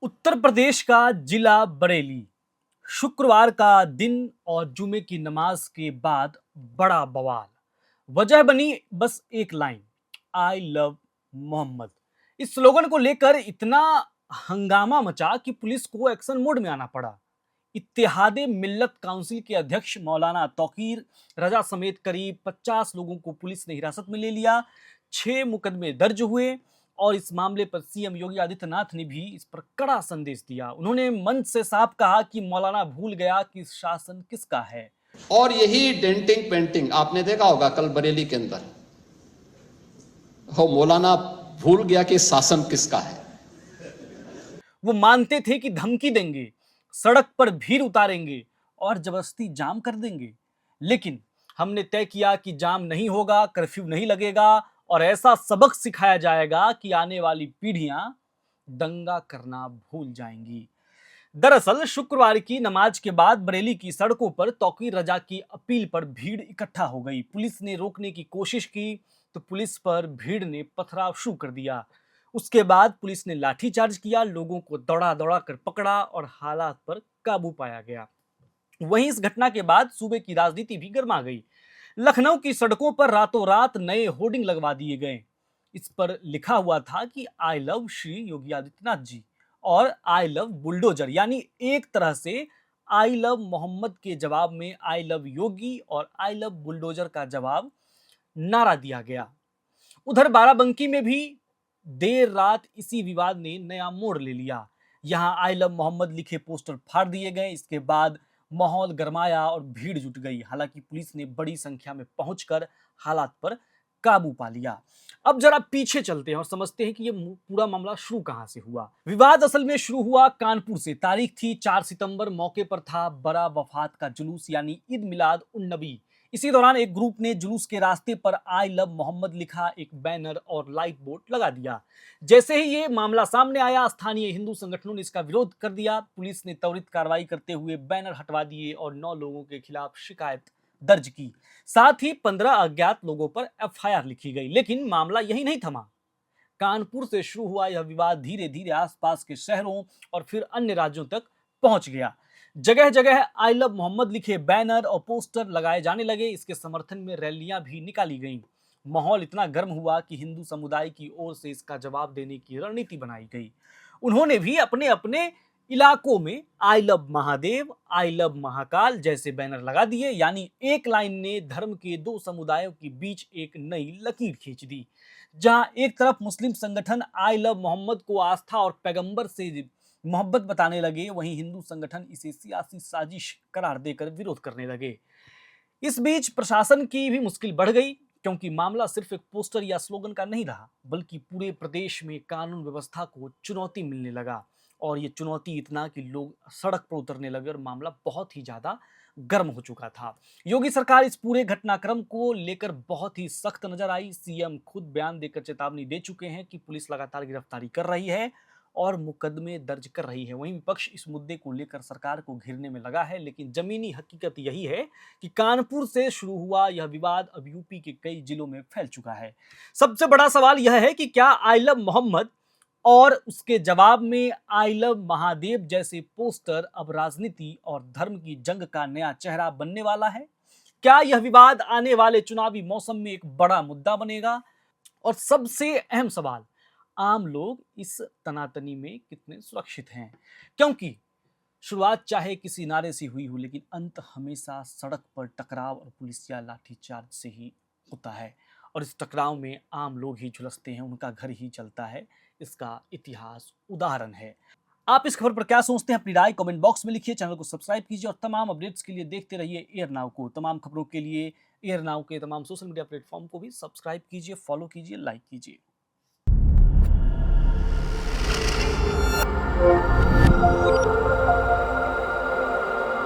उत्तर प्रदेश का जिला बरेली। शुक्रवार का दिन और जुमे की नमाज के बाद बड़ा बवाल। वजह बनी बस एक लाइन, आई लव मोहम्मद। इस स्लोगन को लेकर इतना हंगामा मचा कि पुलिस को एक्शन मोड में आना पड़ा। इत्तेहादे मिल्लत काउंसिल के अध्यक्ष मौलाना तौकीर रजा समेत करीब 50 लोगों को पुलिस ने हिरासत में ले लिया। 6 मुकदमे दर्ज हुए और इस मामले पर सीएम योगी आदित्यनाथ ने भी इस पर कड़ा संदेश दिया। उन्होंने मंच से साफ कहा कि मौलाना भूल गया कि शासन किसका है। और यही डेंटिंग पेंटिंग आपने देखा होगा कल बरेली के अंदर, हो मौलाना भूल गया कि शासन किसका है। वो मानते थे कि धमकी देंगे, सड़क पर भीड़ उतारेंगे और जबरदस्ती जाम कर देंगे, लेकिन हमने तय किया कि जाम नहीं होगा, कर्फ्यू नहीं लगेगा और ऐसा सबक सिखाया जाएगा कि आने वाली पीढ़ियां दंगा करना भूल जाएंगी। दरअसल शुक्रवार की नमाज के बाद बरेली की सड़कों पर तौकीर रजा की अपील पर भीड़ इकट्ठा हो गई। पुलिस ने रोकने की कोशिश की तो पुलिस पर भीड़ ने पथराव शुरू कर दिया। उसके बाद पुलिस ने लाठीचार्ज किया, लोगों को दौड़ा दौड़ा कर पकड़ा और हालात पर काबू पाया गया। वहीं इस घटना के बाद सूबे की राजनीति भी गर्मा गई। लखनऊ की सड़कों पर रातों रात नए होर्डिंग लगवा दिए गए। इस पर लिखा हुआ था कि आई लव श्री योगी आदित्यनाथ जी और आई लव बुलडोजर, यानी एक तरह से आई लव मोहम्मद के जवाब में आई लव योगी और आई लव बुलडोजर का जवाब नारा दिया गया। उधर बाराबंकी में भी देर रात इसी विवाद ने नया मोड़ ले लिया। यहां आई लव मोहम्मद लिखे पोस्टर फाड़ दिए गए। इसके बाद माहौल गरमाया और भीड़ जुट गई। हालांकि पुलिस ने बड़ी संख्या में पहुंचकर हालात पर काबू पा लिया। अब जरा पीछे चलते हैं और समझते हैं कि यह पूरा मामला शुरू कहां से हुआ। विवाद असल में शुरू हुआ कानपुर से। तारीख थी 4 सितंबर। मौके पर था बड़ा वफात का जुलूस यानी ईद मिलाद उन नबी। इसी दौरान एक ग्रुप ने जुलूस के रास्ते पर आई लव मोहम्मद लिखा एक बैनर और लाइट बोर्ड लगा दिया। जैसे ही ये मामला सामने आया, स्थानीय हिंदू संगठनों ने इसका विरोध कर दिया। पुलिस ने त्वरित कार्रवाई करते हुए बैनर हटवा दिए और 9 लोगों के खिलाफ शिकायत दर्ज की। साथ ही 15 अज्ञात लोगों पर एफआईआर लिखी गई। लेकिन मामला यही नहीं थमा। कानपुर से शुरू हुआ यह विवाद धीरे धीरे आसपास के शहरों और फिर अन्य राज्यों तक पहुंच गया। जगह जगह आई लव मोहम्मद लिखे बैनर और पोस्टर लगाए जाने लगे। इसके समर्थन में रैलियां भी निकाली गईं। माहौल इतना गर्म हुआ कि हिंदू समुदाय की ओर से इसका जवाब देने की रणनीति बनाई गई। उन्होंने भी अपने अपने इलाकों में I love Mahadev, I love Mahakal जैसे बैनर लगा दिए। यानी एक लाइन ने धर्म के दो समुदायों के बीच एक नई लकीर खींच दी। जहां एक तरफ मुस्लिम संगठन आई लव मोहम्मद को आस्था और पैगंबर से मोहब्बत बताने लगे, वहीं हिंदू संगठन इसे सियासी साजिश करार देकर विरोध करने लगे। इस बीच प्रशासन की भी मुश्किल बढ़ गई, क्योंकि मामला सिर्फ एक पोस्टर या स्लोगन का नहीं रहा, बल्कि पूरे प्रदेश में कानून व्यवस्था को चुनौती मिलने लगा। और ये चुनौती इतना कि लोग सड़क पर उतरने लगे और मामला बहुत ही ज्यादा गर्म हो चुका था। योगी सरकार इस पूरे घटनाक्रम को लेकर बहुत ही सख्त नजर आई। सीएम खुद बयान देकर चेतावनी दे चुके हैं कि पुलिस लगातार गिरफ्तारी कर रही है और मुकदमे दर्ज कर रही है। वहीं विपक्ष इस मुद्दे को लेकर सरकार को घेरने में लगा है, लेकिन जमीनी हकीकत यही है कि कानपुर से शुरू हुआ यह विवाद अब यूपी के कई जिलों में फैल चुका है। सबसे बड़ा सवाल यह है कि क्या आई लव मोहम्मद और उसके जवाब में आई लव महादेव जैसे पोस्टर अब राजनीति और धर्म की जंग का नया चेहरा बनने वाला है? क्या यह विवाद आने वाले चुनावी मौसम में एक बड़ा मुद्दा बनेगा? और सबसे अहम सवाल, आम लोग इस तनातनी में कितने सुरक्षित हैं? क्योंकि शुरुआत चाहे किसी नारे से हुई हो, लेकिन अंत हमेशा सड़क पर टकराव और पुलिस या लाठीचार्ज से ही होता है। और इस टकराव में आम लोग ही झुलसते हैं, उनका घर ही चलता है। इसका इतिहास उदाहरण है। आप इस खबर पर क्या सोचते हैं? अपनी राय कमेंट बॉक्स में लिखिए। चैनल को सब्सक्राइब कीजिए और तमाम अपडेट्स के लिए देखते रहिए एयर नाउ को। तमाम खबरों के लिए एयर नाउ के तमाम सोशल मीडिया प्लेटफॉर्म को भी सब्सक्राइब कीजिए, फॉलो कीजिए, लाइक कीजिए।